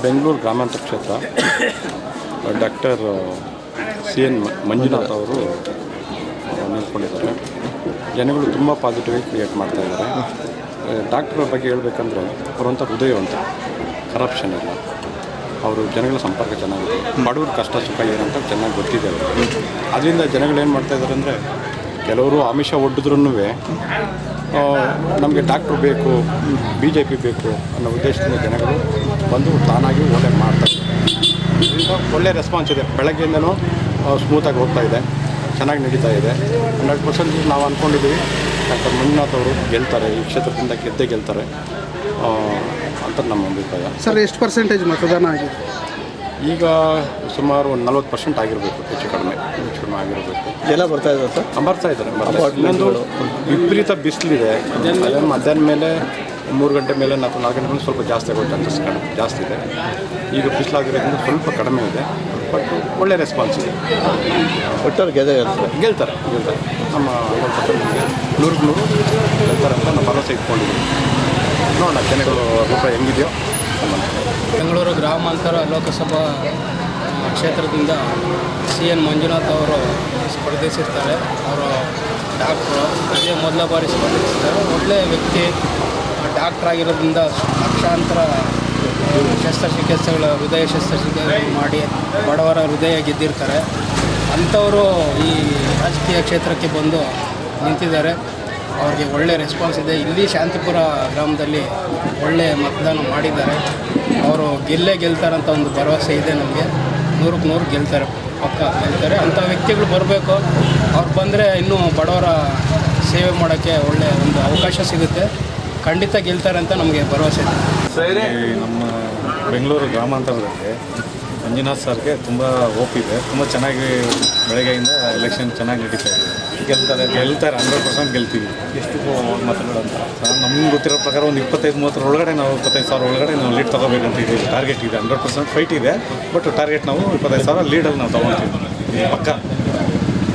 ಬೆಂಗಳೂರು ಗ್ರಾಮಾಂತರ ಕ್ಷೇತ್ರ doctor CN Manjunath ಅವರು ನಿಂತ್ಕೊಂಡಿದ್ದಾರೆ. ಜನಗಳು ತುಂಬ ಪಾಸಿಟಿವ್ ಕ್ರಿಯೇಟ್ ಮಾಡ್ತಾಯಿದ್ದಾರೆ. ಡಾಕ್ಟ್ರ ಬಗ್ಗೆ ಹೇಳ್ಬೇಕಂದ್ರೆ ಅವರಂಥ ಹೃದಯವಂತ, ಕರಪ್ಷನ್ ಇಲ್ಲ, ಅವರು ಜನಗಳ ಸಂಪರ್ಕ ಚೆನ್ನಾಗಿದೆ, ಬಡವ್ರ ಕಷ್ಟ ಸುಖ ಏನಂತ ಚೆನ್ನಾಗಿ ಗೊತ್ತಿದೆ ಅವರು. ಅದರಿಂದ ಜನಗಳೇನು ಮಾಡ್ತಾಯಿದ್ದಾರೆ ಅಂದರೆ ಕೆಲವರು ಆಮಿಷ ಒಡ್ಡಿದ್ರೂ ನಮಗೆ ಡಾಕ್ಟ್ರು ಬೇಕು, BJP ಬೇಕು ಅನ್ನೋ ಉದ್ದೇಶದಿಂದ ಜನಗಳು ಬಂದು ತಾನಾಗಿ ಒಳ್ಳೆ ಮಾಡ್ತಾರೆ. ಇದರಿಂದ ಒಳ್ಳೆ ರೆಸ್ಪಾನ್ಸ್ ಇದೆ. ಬೆಳಗ್ಗೆಯಿಂದನೂ ಸ್ಮೂತಾಗಿ ಹೋಗ್ತಾ ಇದೆ, ಚೆನ್ನಾಗಿ ನಡೀತಾ ಇದೆ. 100% ನಾವು ಅಂದ್ಕೊಂಡಿದ್ದೀವಿ ಡಾಕ್ಟರ್ ಮಂಜುನಾಥ್ ಅವರು ಗೆಲ್ತಾರೆ, ಈ ಕ್ಷೇತ್ರದಿಂದ ಗೆಲ್ತಾರೆ ಅಂತ ನಮ್ಮ ಅಭಿಪ್ರಾಯ. ಸರ್, ಎಷ್ಟು ಪರ್ಸೆಂಟೇಜ್ ಮತದಾನ ಆಗಿದೆ? ಈಗ ಸುಮಾರು ಒಂದು 40% ಆಗಿರಬೇಕು, ಹೆಚ್ಚು ಕಡಿಮೆ ಆಗಿರಬೇಕು. ಜನ ಬರ್ತಾ ಇದ್ದಾರೆ ಸರ್? ಬರ್ತಾ ಇದ್ದಾರೆ. ಇನ್ನೊಂದು ವಿಪರೀತ ಬಿಸಿಲಿದೆ. ಅದೇನು ಮಧ್ಯಾಹ್ನ ಮೇಲೆ 3 ಗಂಟೆ ಮೇಲೆ 4 ಗಂಟೆ ಮೇಲೆ ಸ್ವಲ್ಪ ಜಾಸ್ತಿ ಆಗೋ ಚಾನ್ಸಸ್ ಜಾಸ್ತಿ ಇದೆ. ಈಗ ಬಿಸಿಲಾಗಿರೋದ್ರಿಂದ ಸ್ವಲ್ಪ ಕಡಿಮೆ ಇದೆ, ಬಟ್ ಒಳ್ಳೆ ರೆಸ್ಪಾನ್ಸ್ ಇದೆ. ಒಟ್ಟಲ್ಲಿ ಗೆಲ್ತಾರೆ. ನಮ್ಮ 100% ಗೆಲ್ತಾರೆ ಅಂತ ನಾವು ಭರವಸೆ ಇಟ್ಕೊಂಡಿದ್ದೀವಿ. ನೋಡೋಣ ಜನಗಳು ಅಭಿಪ್ರಾಯ ಹೆಂಗಿದೆಯೋ. ಬೆಂಗಳೂರು ಗ್ರಾಮಾಂತರ ಲೋಕಸಭಾ ಕ್ಷೇತ್ರದಿಂದ CN ಮಂಜುನಾಥ್ ಅವರು ಸ್ಪರ್ಧಿಸಿರ್ತಾರೆ. ಅವರು ಡಾಕ್ಟ್ರು, ಅದೇ ಮೊದಲ ಬಾರಿ ಸ್ಪರ್ಧಿಸಿದ್ದಾರೆ. ಒಳ್ಳೆಯ ವ್ಯಕ್ತಿ, ಡಾಕ್ಟ್ರ್ ಆಗಿರೋದ್ರಿಂದ ಲಕ್ಷಾಂತರ ಶಸ್ತ್ರಚಿಕಿತ್ಸೆಗಳು, ಹೃದಯ ಶಸ್ತ್ರಚಿಕಿತ್ಸೆಗಳು ಮಾಡಿ ಬಡವರ ಹೃದಯ ಗೆದ್ದಿರ್ತಾರೆ. ಅಂಥವರು ಈ ರಾಜಕೀಯ ಕ್ಷೇತ್ರಕ್ಕೆ ಬಂದು ನಿಂತಿದ್ದಾರೆ. ಅವ್ರಿಗೆ ಒಳ್ಳೆ ರೆಸ್ಪಾನ್ಸ್ ಇದೆ. ಇಲ್ಲಿ ಶಾಂತಿಪುರ ಗ್ರಾಮದಲ್ಲಿ ಒಳ್ಳೆ ಮತದಾನ ಮಾಡಿದ್ದಾರೆ. ಅವರು ಗೆಲ್ತಾರಂತ ಒಂದು ಭರವಸೆ ಇದೆ ನಮಗೆ. 100ಕ್ಕೆ 100 ಗೆಲ್ತಾರೆ, ಪಕ್ಕ ಗೆಲ್ತಾರೆ. ಅಂಥ ವ್ಯಕ್ತಿಗಳು ಬರಬೇಕು. ಅವ್ರು ಬಂದರೆ ಇನ್ನೂ ಬಡವರ ಸೇವೆ ಮಾಡೋಕ್ಕೆ ಒಳ್ಳೆಯ ಒಂದು ಅವಕಾಶ ಸಿಗುತ್ತೆ. ಖಂಡಿತ ಗೆಲ್ತಾರೆ ಅಂತ ನಮಗೆ ಭರವಸೆ ಇದೆ. ನಮ್ಮ ಬೆಂಗಳೂರು ಗ್ರಾಮಾಂತರದಲ್ಲಿ ಮಂಜುನಾಥ್ ಸರ್ಗೆ ತುಂಬ ಹೋಪ್ ಇದೆ. ತುಂಬ ಚೆನ್ನಾಗಿ ಬೆಳಗ್ಗೆಯಿಂದ ಎಲೆಕ್ಷನ್ ಚೆನ್ನಾಗಿ ನಡೀತಾ ಇದೆ. ಗೆಲ್ತಾರೆ 100% ಗೆಲ್ತೀವಿ. ಎಷ್ಟು ಮತಗಳಂತ ಸರ್, ನಮ್ಗೆ ಗೊತ್ತಿರೋ ಪ್ರಕಾರ ಒಂದು 25-30 ಒಳಗಡೆ ನಾವು 25,000 ಒಳಗಡೆ ನಾವು ಲೀಡ್ ತೊಗೋಬೇಕಂತ ಇದೆ. ಟಾರ್ಗೆಟ್ ಇದೆ. 100% ಫೈಟ್ ಇದೆ, ಬಟ್ ಟಾರ್ಗೆಟ್ ನಾವು 25,000 ಲೀಡಲ್ಲಿ ನಾವು ತೊಗೊಳ್ತೀವಿ ಪಕ್ಕ.